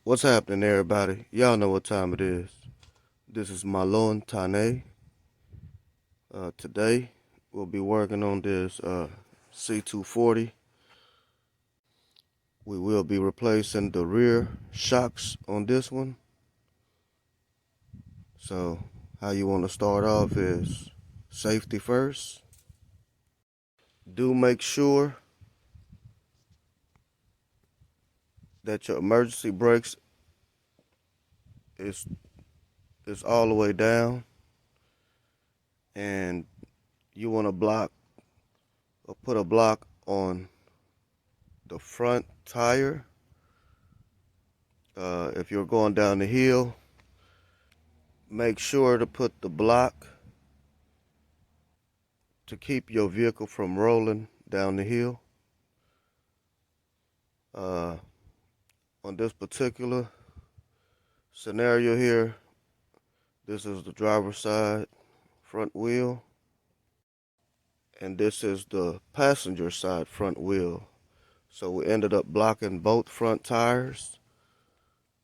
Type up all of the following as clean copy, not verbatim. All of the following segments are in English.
What's happening, everybody? Y'all know what time it is. This is Mahlon, Tane. Today, we'll be working on this C240. We will be replacing the rear shocks on this one. So, how you want to start off is safety first. Do make sure that your emergency brakes is all the way down, and you want to block or put a block on the front tire. If you're going down the hill, make sure to put the block to keep your vehicle from rolling down the hill. On this particular scenario here, this is the driver's side front wheel, and this is the passenger side front wheel. So we ended up blocking both front tires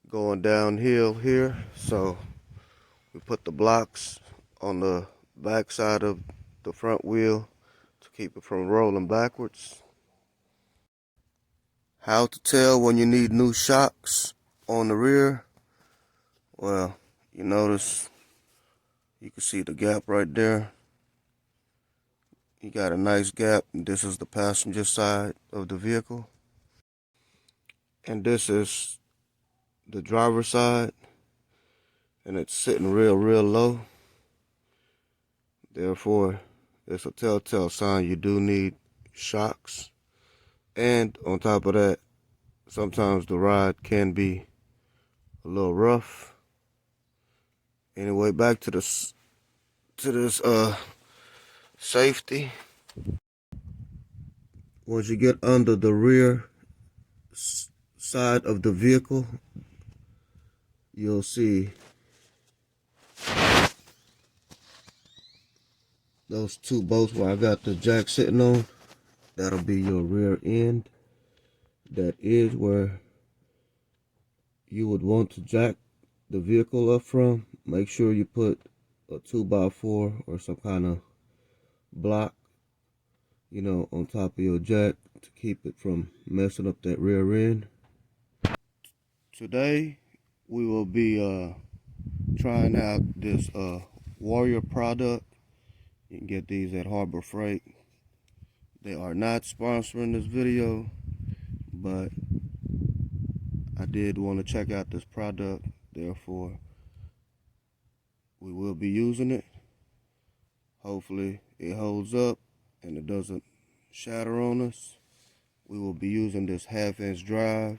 going downhill here. So we put the blocks on the back side of the front wheel to keep it from rolling backwards. How to tell when you need new shocks on the rear? Well, you notice, you can see the gap right there. You got a nice gap, and this is the passenger side of the vehicle. And this is the driver's side, and it's sitting real low. Therefore, it's a telltale sign you do need shocks. And on top of that, sometimes the ride can be a little rough. Anyway, back to this safety. Once you get under the rear side of the vehicle, you'll see those two bolts where I got the jack sitting on. That'll be your rear end. That is where you would want to jack the vehicle up from. Make sure you put a 2x4 or some kind of block, on top of your jack to keep it from messing up that rear end. Today, we will be trying out this Warrior product. You can get these at Harbor Freight. They are not sponsoring this video, but I did want to check out this product. Therefore, we will be using it. Hopefully, it holds up and it doesn't shatter on us. We will be using this 1/2-inch drive.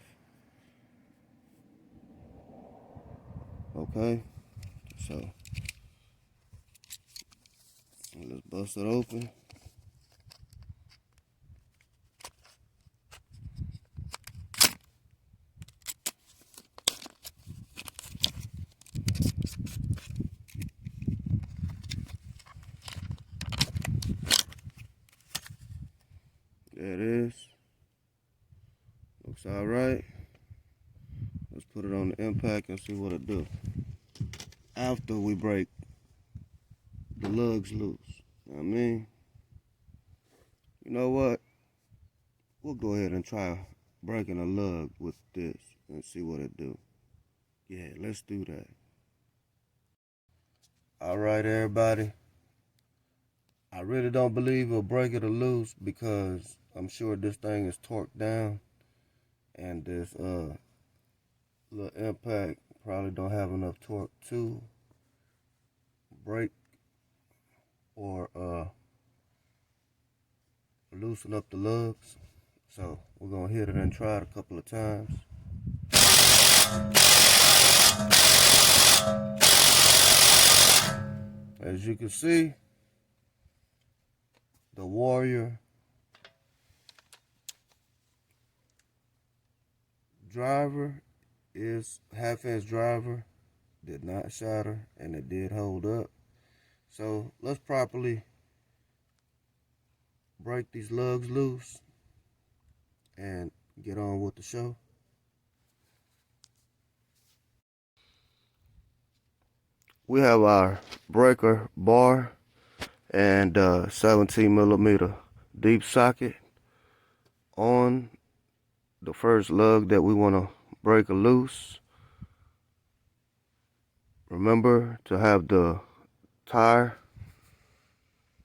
Okay, so let's bust it open. There it is. Looks all right. Let's put it on the impact and see what it do. After we break the lugs loose. I mean, you know what? We'll go ahead and try breaking a lug with this and see what it do. Yeah, let's do that. All right, everybody. I really don't believe we'll break it or loose because I'm sure this thing is torqued down, and this little impact probably don't have enough torque to break or loosen up the lugs. So we're gonna hit it and try it a couple of times. As you can see, the Warrior driver is 1/2-inch driver, did not shatter, and it did hold up. So let's properly break these lugs loose and get on with the show. we have our breaker bar and 17mm deep socket on the first lug that we want to break loose. Remember to have the tire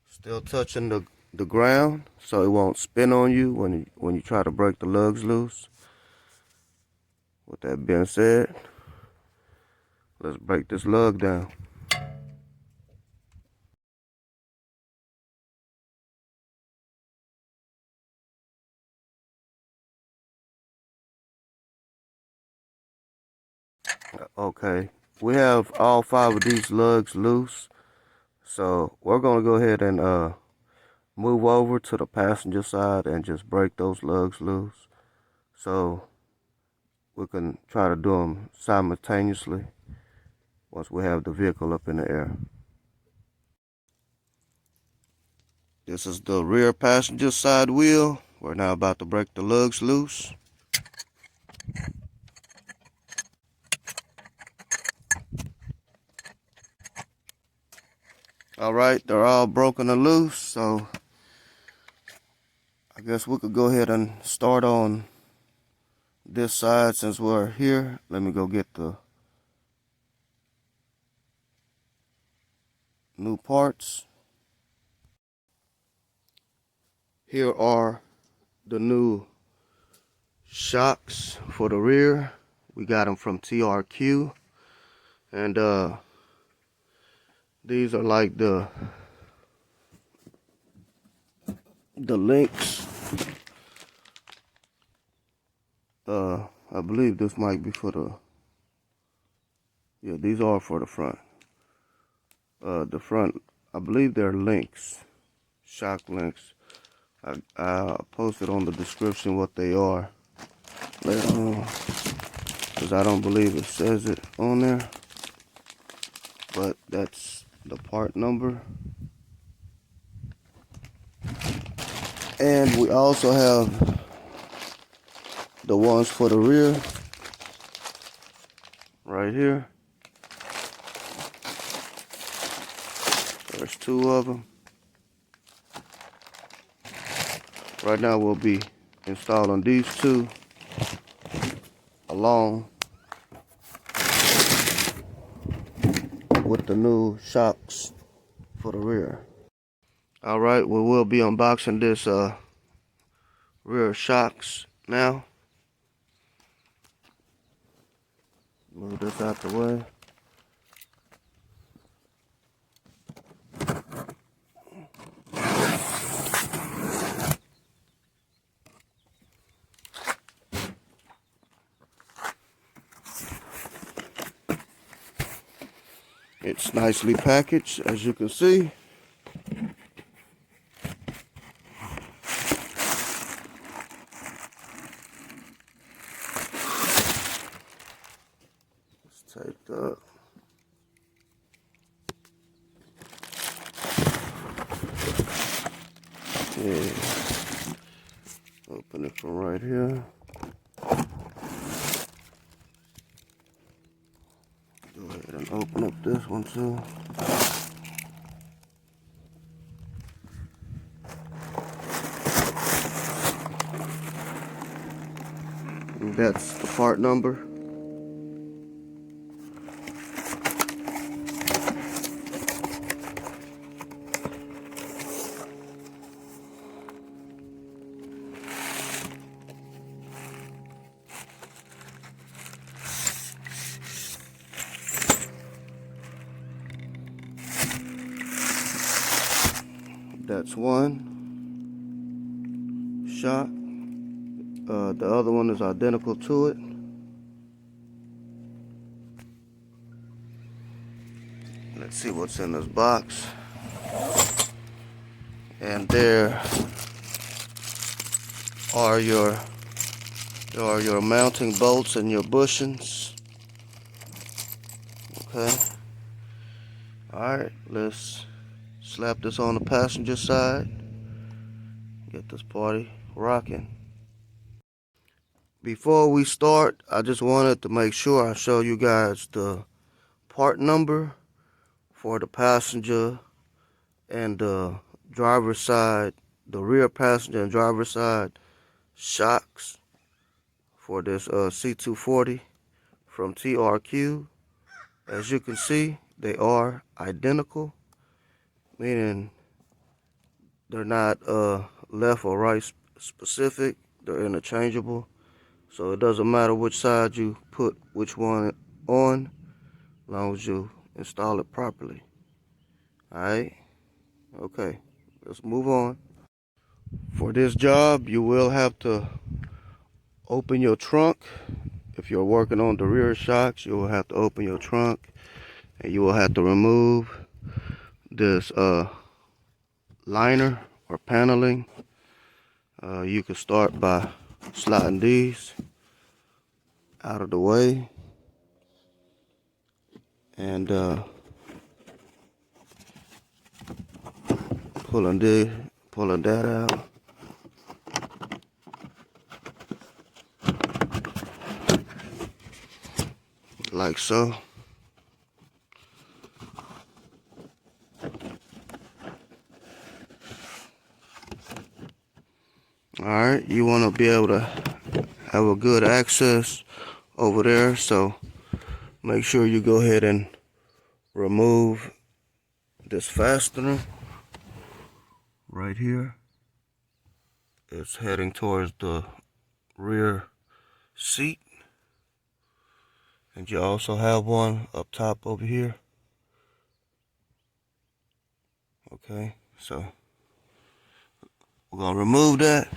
still touching the ground so it won't spin on you when you try to break the lugs loose. With that being said, let's break this lug down. Okay, we have all 5 of these lugs loose, so we're gonna go ahead and move over to the passenger side and just break those lugs loose, so we can try to do them simultaneously once we have the vehicle up in the air. This is the rear passenger side wheel. We're now about to break the lugs loose. All right, they're all broken and loose, so I guess we could go ahead and start on this side since we're here. Let me go get the new parts. Here are the new shocks for the rear. We got them from TRQ, and these are like the links. I believe this might be for the, yeah, these are for the front. The front, I believe they're links, shock links. I posted on the description what they are later on, because I don't believe it says it on there, but that's the part number. And we also have the ones for the rear right here. There's 2 of them. Right now we'll be installing these 2 along with the new shocks for the rear. All right, we will be unboxing this rear shocks now. Move this out the way. It's nicely packaged, as you can see. It's taped up. Yeah. Open it from right here. Go ahead and open up this one too. And that's the part number. That's one shock. The other one is identical to it. Let's see what's in this box. And there are your mounting bolts and your bushings. Okay. Alright, let's slap this on the passenger side. Get this party rocking. Before we start, I just wanted to make sure I show you guys the part number for the passenger and the driver's side, the rear passenger and driver's side shocks for this C240 from TRQ. As you can see, they are identical, meaning they're not left or right specific. They're interchangeable. So it doesn't matter which side you put which one on, as long as you install it properly. Alright? Okay, let's move on. For this job, you will have to open your trunk. If you're working on the rear shocks, you will have to open your trunk, and you will have to remove this liner or paneling. You can start by sliding these out of the way and pulling that out. Like so. Alright, you want to be able to have a good access over there, so make sure you go ahead and remove this fastener right here. It's heading towards the rear seat, and you also have one up top over here. Okay, so we're gonna remove that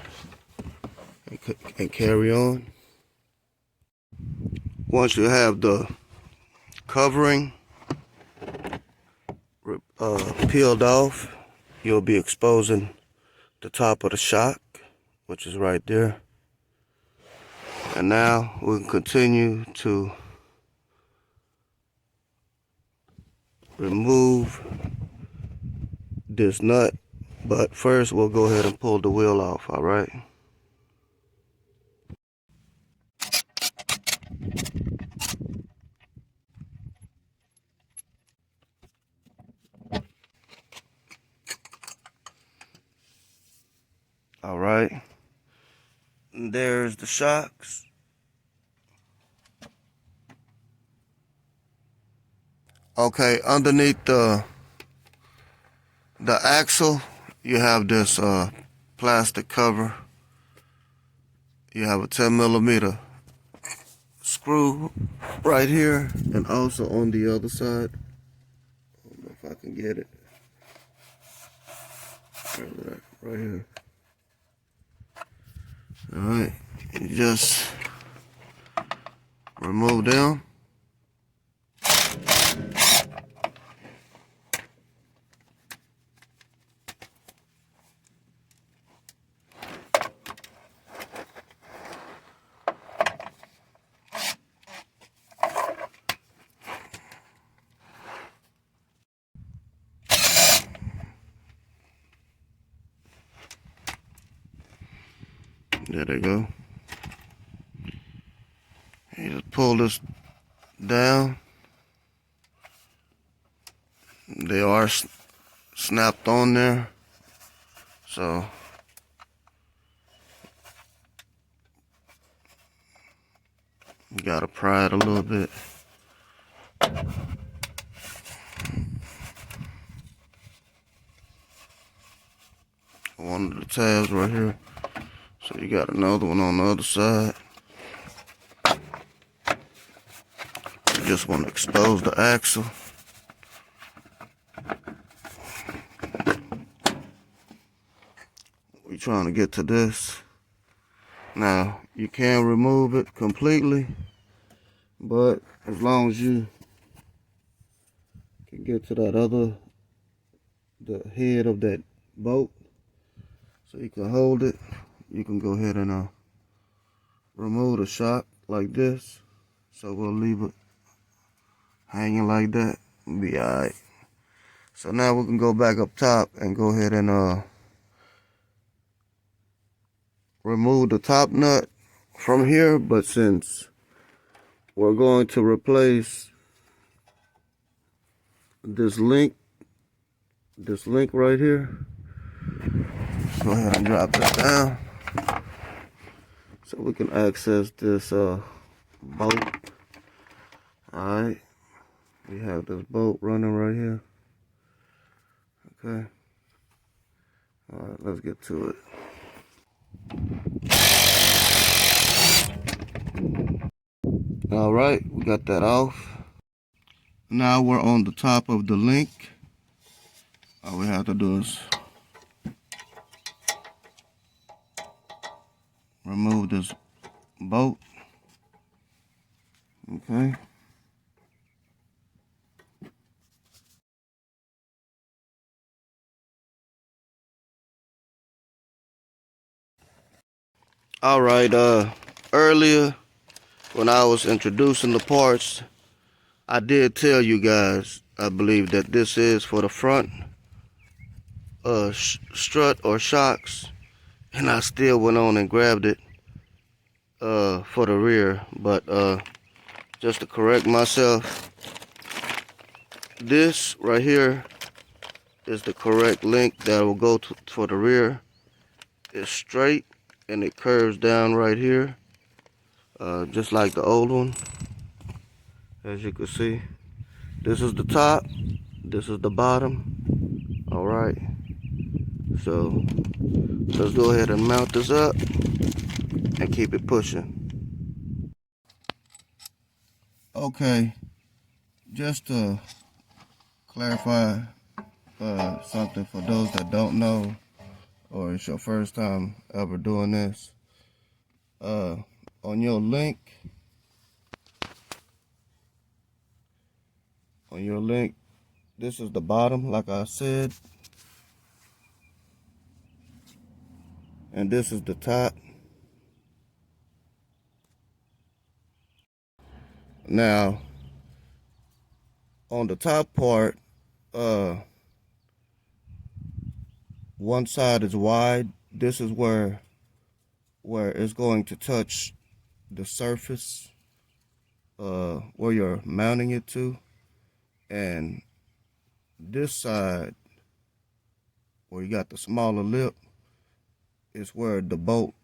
and carry on. Once you have the covering peeled off, you'll be exposing the top of the shock, which is right there. And now we can continue to remove this nut, but first we'll go ahead and pull the wheel off. All right. All right. And there's the shocks. Okay, underneath the axle, you have this plastic cover. You have a 10mm screw right here, and also on the other side. I don't know if I can get it. Right here. All right, you just remove them. There they go. You just pull this down. They are snapped on there, so you gotta pry it a little bit. One of the tabs right here. So you got another one on the other side. You just want to expose the axle. We're trying to get to this. Now, you can remove it completely, but as long as you can get to that the head of that bolt, so you can hold it, you can go ahead and remove the shock like this. So we'll leave it hanging like that. It'll be alright. So now we can go back up top and go ahead and remove the top nut from here. But since we're going to replace this link right here. Go ahead and drop this down so we can access this bolt. Alright, we have this bolt running right here. Okay, alright, let's get to it. Alright, we got that off. Now we're on the top of the link. All we have to do is remove this bolt. Okay. All right, earlier when I was introducing the parts, I did tell you guys, I believe, that this is for the front strut or shocks, and I still went on and grabbed it for the rear. But just to correct myself, this right here is the correct link that will go for the rear. It's straight and it curves down right here, just like the old one. As you can see, this is the top, this is the bottom. All right, so let's go ahead and mount this up and keep it pushing. Okay, just to clarify something for those that don't know, or it's your first time ever doing this, on your link, this is the bottom, like I said, and this is the top. Now, on the top part, one side is wide. This is where it's going to touch the surface where you're mounting it to, and this side where you got the smaller lip is where the bolt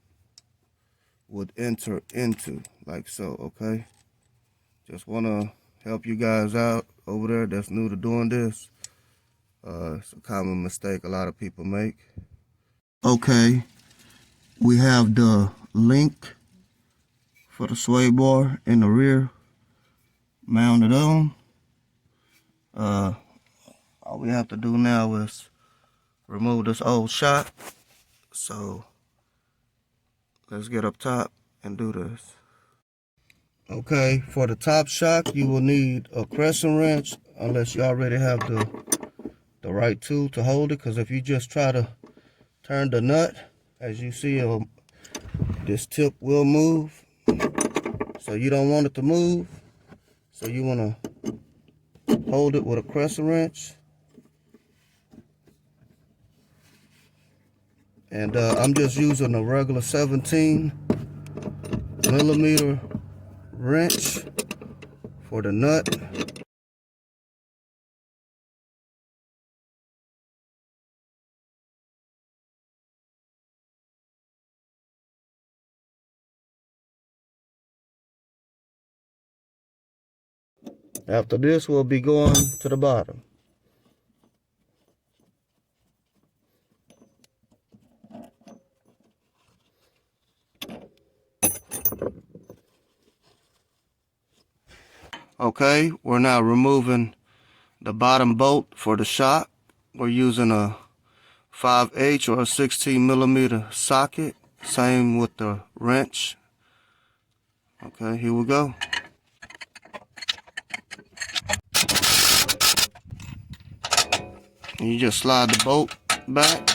would enter into, like so. Okay, just want to help you guys out over there that's new to doing this. It's a common mistake a lot of people make. Okay, we have the link for the sway bar in the rear mounted on. All we have to do now is remove this old shock. So let's get up top and do this. Okay, for the top shock, you will need a crescent wrench, unless you already have the right tool to hold it, because if you just try to turn the nut, as you see, this tip will move. So you don't want it to move. So you want to hold it with a crescent wrench. And I'm just using a regular 17mm wrench for the nut. After this, we'll be going to the bottom. Okay, we're now removing the bottom bolt for the shock. We're using a 5H or a 16mm socket. Same with the wrench. Okay, here we go. And you just slide the bolt back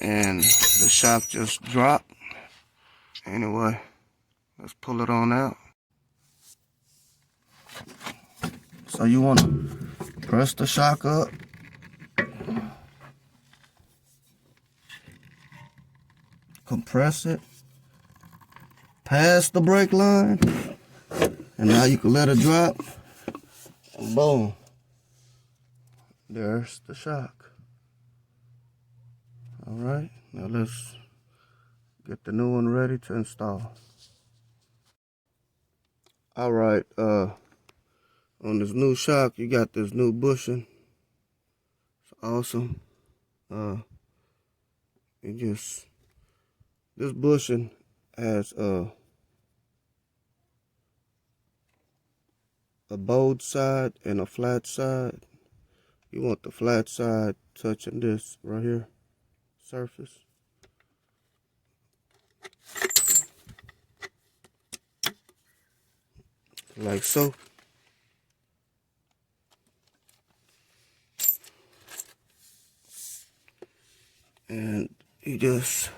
and the shock just dropped. Anyway, let's pull it on out. So you want to press the shock up, compress it past the brake line, and now you can let it drop Boom. There's the shock. All right, now let's get the new one ready to install. All right, on this new shock, you got this new bushing. It's awesome. This bushing has a bowed side and a flat side. You want the flat side touching this right here, surface. Like so. And you just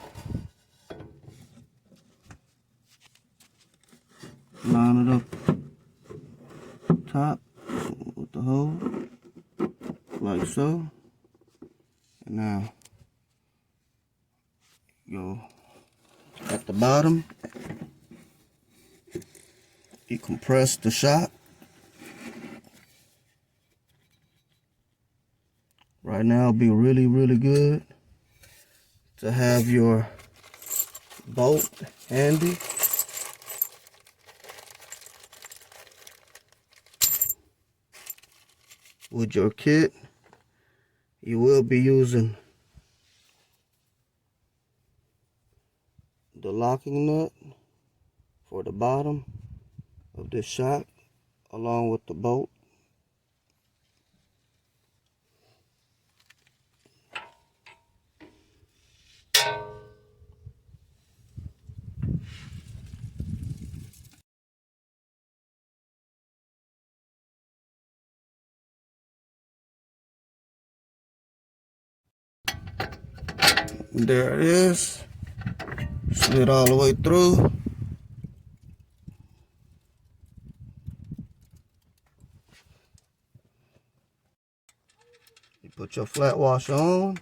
line it up top with the hole, like so. And now go at the bottom, you compress the shock. Right now it'll be really, really good to have your bolt handy. With your kit, you will be using the locking nut for the bottom of this shock along with the bolt. There it is, slid all the way through. You put your flat washer on,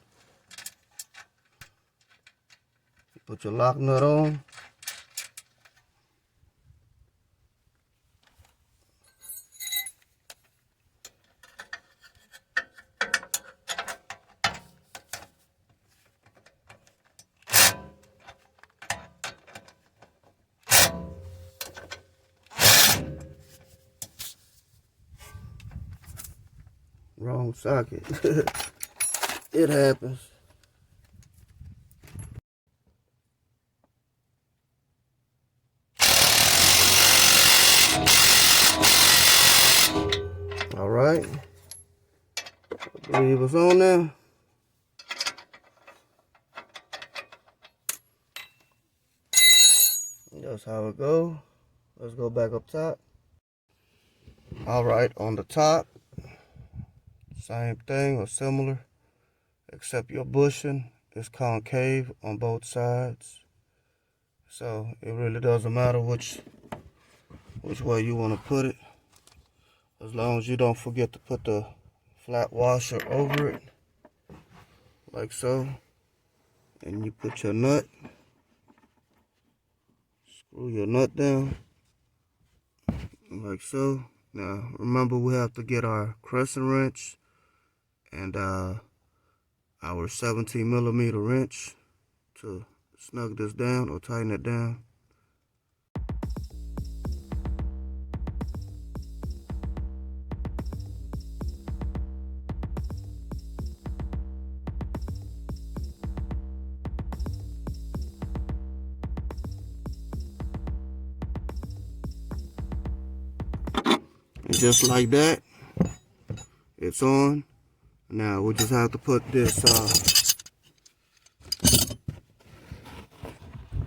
you put your lock nut on, wrong socket. It happens. All right, I believe it's on there. That's how it goes. Let's go back up top. All right, on the top, same thing or similar, except your bushing is concave on both sides. So it really doesn't matter which way you want to put it, as long as you don't forget to put the flat washer over it, like so. And you put your nut, screw your nut down, like so. Now remember, we have to get our crescent wrench and our 17mm wrench to snug this down or tighten it down. And just like that, it's on. Now we just have to put this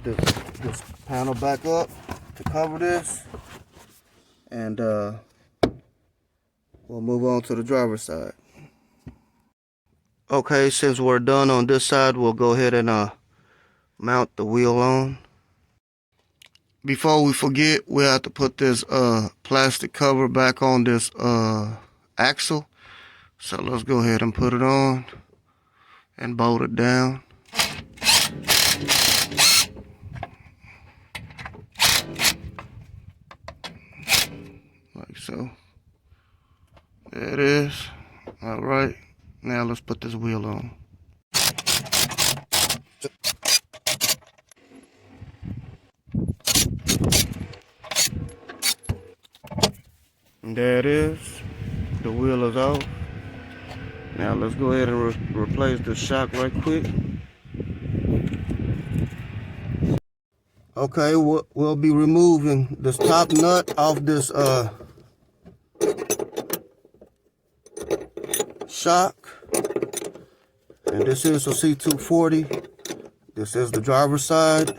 this panel back up to cover this, and we'll move on to the driver's side. Okay, since we're done on this side, we'll go ahead and mount the wheel on. Before we forget, we have to put this plastic cover back on this axle. So let's go ahead and put it on and bolt it down. Like so. There it is. All right. Now let's put this wheel on. And there it is. The wheel is off. Now let's go ahead and replace the shock right quick. Okay, we'll be removing this top nut off this shock. And this is a C240. This is the driver's side.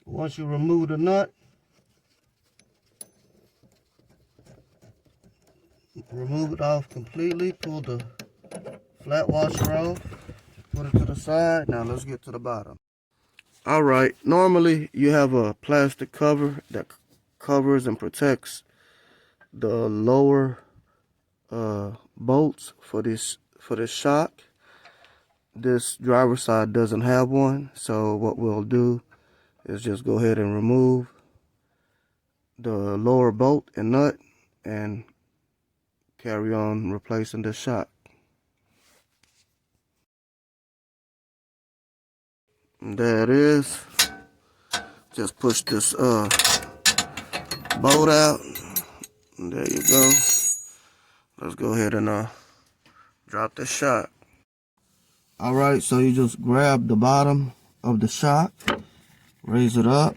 Once you remove the nut, remove it off completely, pull the flat washer off, put it to the side. Now let's get to the bottom. All right, normally you have a plastic cover that covers and protects the lower bolts for this shock. This driver's side doesn't have one, so what we'll do is just go ahead and remove the lower bolt and nut and carry on replacing the shock. And there it is. Just push this bolt out. And there you go. Let's go ahead and drop the shock. All right, so you just grab the bottom of the shock, raise it up.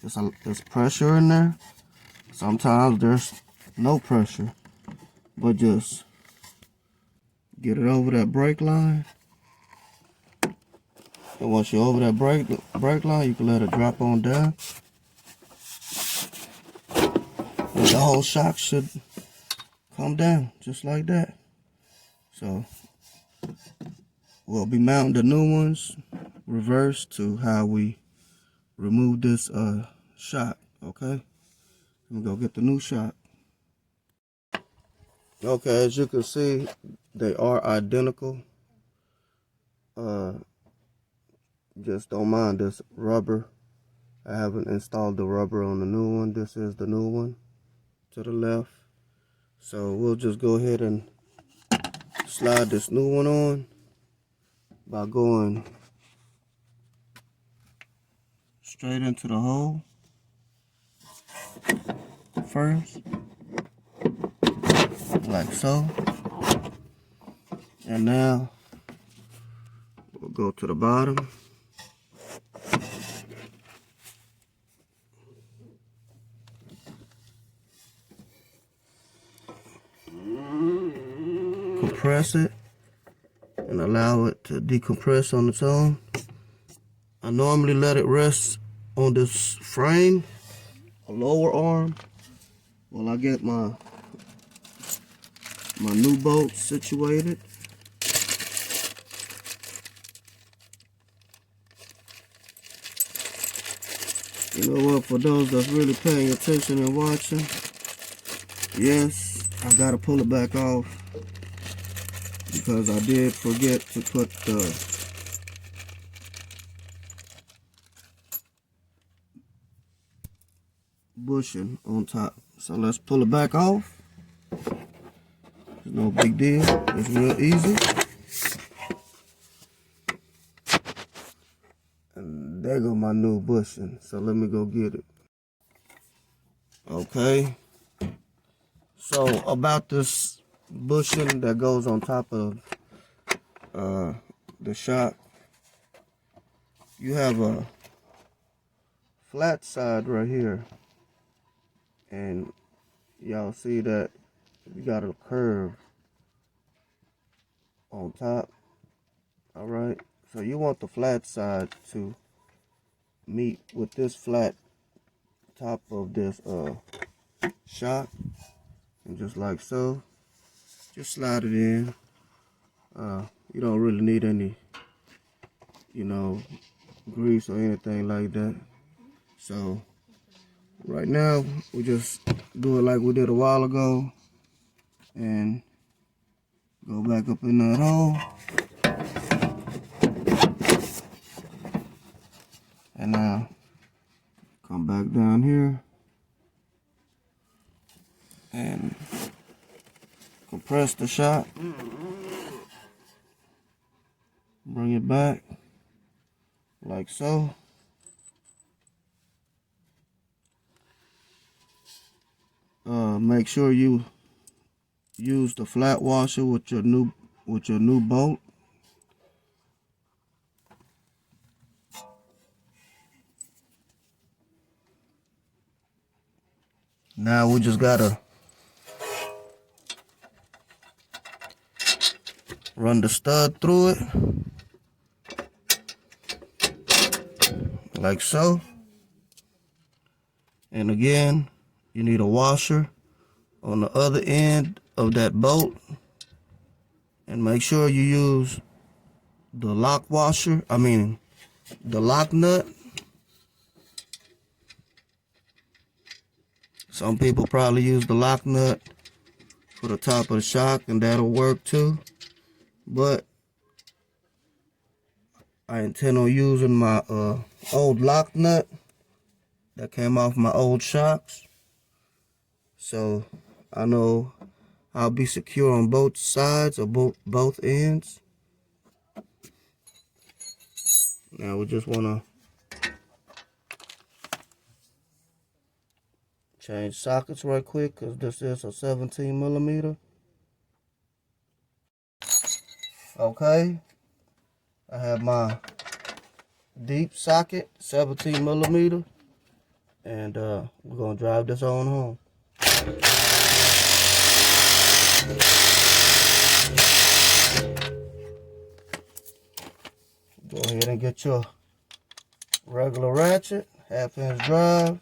There's pressure in there. Sometimes there's no pressure, but just get it over that brake line. And once you're over that brake line, you can let it drop on down. And the whole shock should come down just like that. So we'll be mounting the new ones reverse to how we remove this shock. Okay, let me go get the new shock. Okay, as you can see, they are identical. Just don't mind this rubber. I haven't installed the rubber on the new one. This is the new one to the left. So we'll just go ahead and slide this new one on by going straight into the hole first, like so. And now we'll go to the bottom. Compress it and allow it to decompress on its own. I normally let it rest on this frame, a lower arm, while I get my new bolt situated. You know what, for those that's really paying attention and watching, yes, I gotta pull it back off because I did forget to put the bushing on top. So let's pull it back off. It's no big deal. It's real easy. And there go my new bushing. So let me go get it. Okay. So about this bushing that goes on top of the shock, you have a flat side right here, and y'all see that you got a curve on top. All right, so you want the flat side to meet with this flat top of this shock, and just like so, just slide it in. You don't really need any, grease or anything like that. So right now we just do it like we did a while ago and go back up in that hole. back down here and compress the shock. Bring it back like so. Make sure you use the flat washer with your new bolt. Now we just gotta run the stud through it like so. And again, you need a washer on the other end of that bolt, and make sure you use the lock washer, the lock nut. Some people probably use the lock nut for the top of the shock, and that'll work too, but I intend on using my old lock nut that came off my old shocks, so I know I'll be secure on both sides or both ends. Now we just want to change sockets right quick, because this is a 17 millimeter. Okay, I have my deep socket, 17 millimeter, and we're gonna drive this on home. Go ahead and get your regular ratchet, 1/2 inch drive.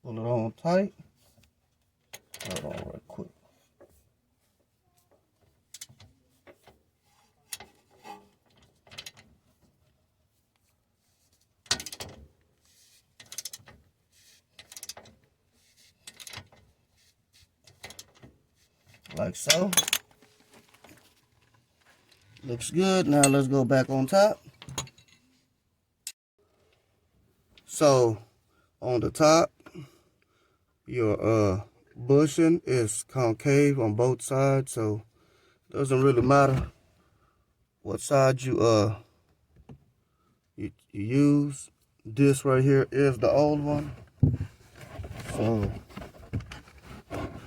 Pull it on tight. Hold on right quick. Like so. Looks good. Now let's go back on top. So on the top, your bushing is concave on both sides, so it doesn't really matter what side you use. This right here is the old one, so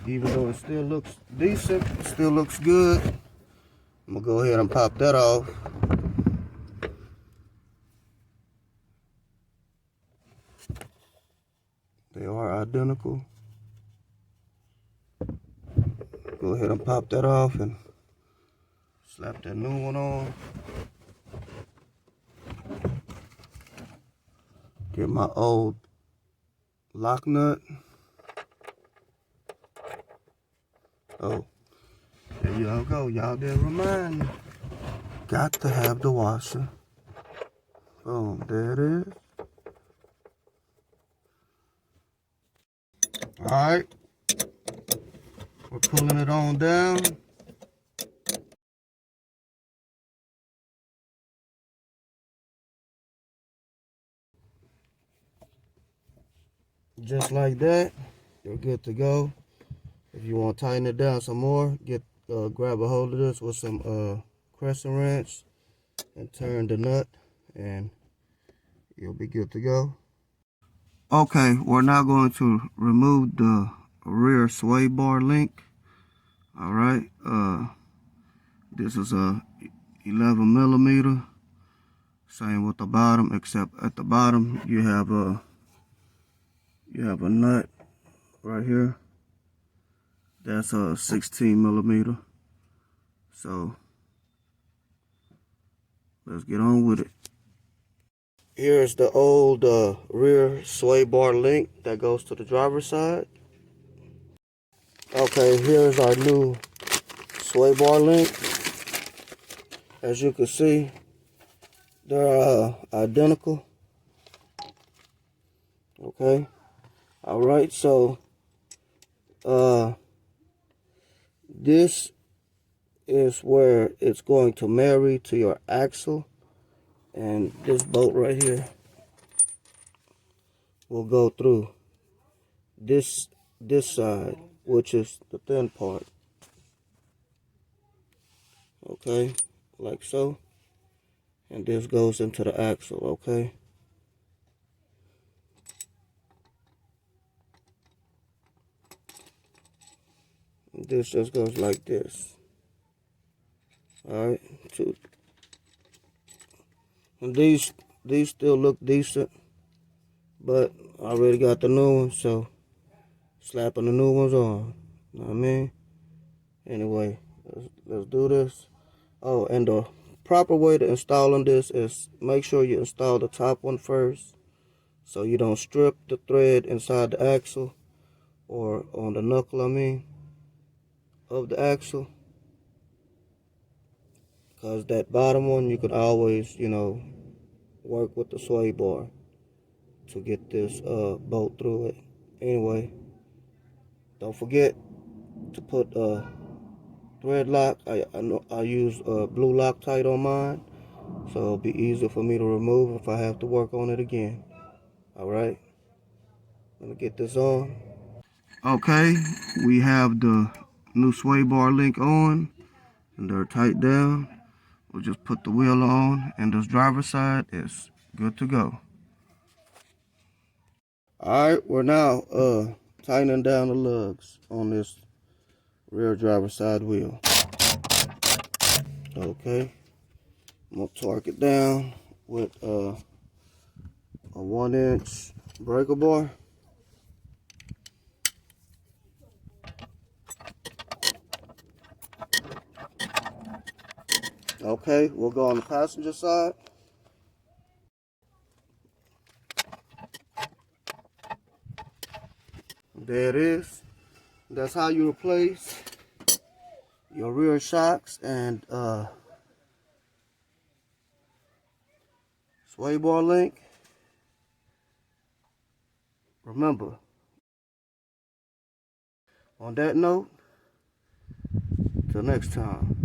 even though it still looks decent, it still looks good. I'm gonna go ahead and pop that off. They are identical. Go ahead and pop that off and slap that new one on. Get my old lock nut. Oh, there y'all go. Y'all did remind me. Got to have the washer. Boom, there it is. Alright. We're pulling it on down. Just like that, you're good to go. If you want to tighten it down some more, grab a hold of this with some crescent wrench and turn the nut, and you'll be good to go. Okay, we're now going to remove the rear sway bar link. All right, this is a 11 millimeter. Same with the bottom, except at the bottom you have a nut right here. That's a 16 millimeter. So let's get on with it. Here's the old rear sway bar link that goes to the driver's side. Okay, here's our new sway bar link. As you can see, they're identical. Okay. All right, so this is where it's going to marry to your axle, and this bolt right here will go through this side, which is the thin part. Okay, like so. And this goes into the axle, okay? And this just goes like this. Alright, and these still look decent, but I already got the new ones, so slapping the new ones on. You know what I mean? Anyway, let's do this. Oh, and the proper way to installing this is make sure you install the top one first, so you don't strip the thread inside the axle, or on the knuckle, I mean, of the axle. Because that bottom one, you could always, you know, work with the sway bar to get this bolt through it. Anyway, don't forget to put thread lock. I use blue Loctite on mine, so it'll be easier for me to remove if I have to work on it again. Alright, let me get this on. Okay, we have the new SwayBarLink on, and they're tight down. We'll just put the wheel on, and this driver's side is good to go. Alright, we're now tightening down the lugs on this rear driver's side wheel. Okay, I'm gonna torque it down with a 1-inch breaker bar. Okay, we'll go on the passenger side. There it is. That's how you replace your rear shocks and SwayBarLink. Remember, on that note, till next time.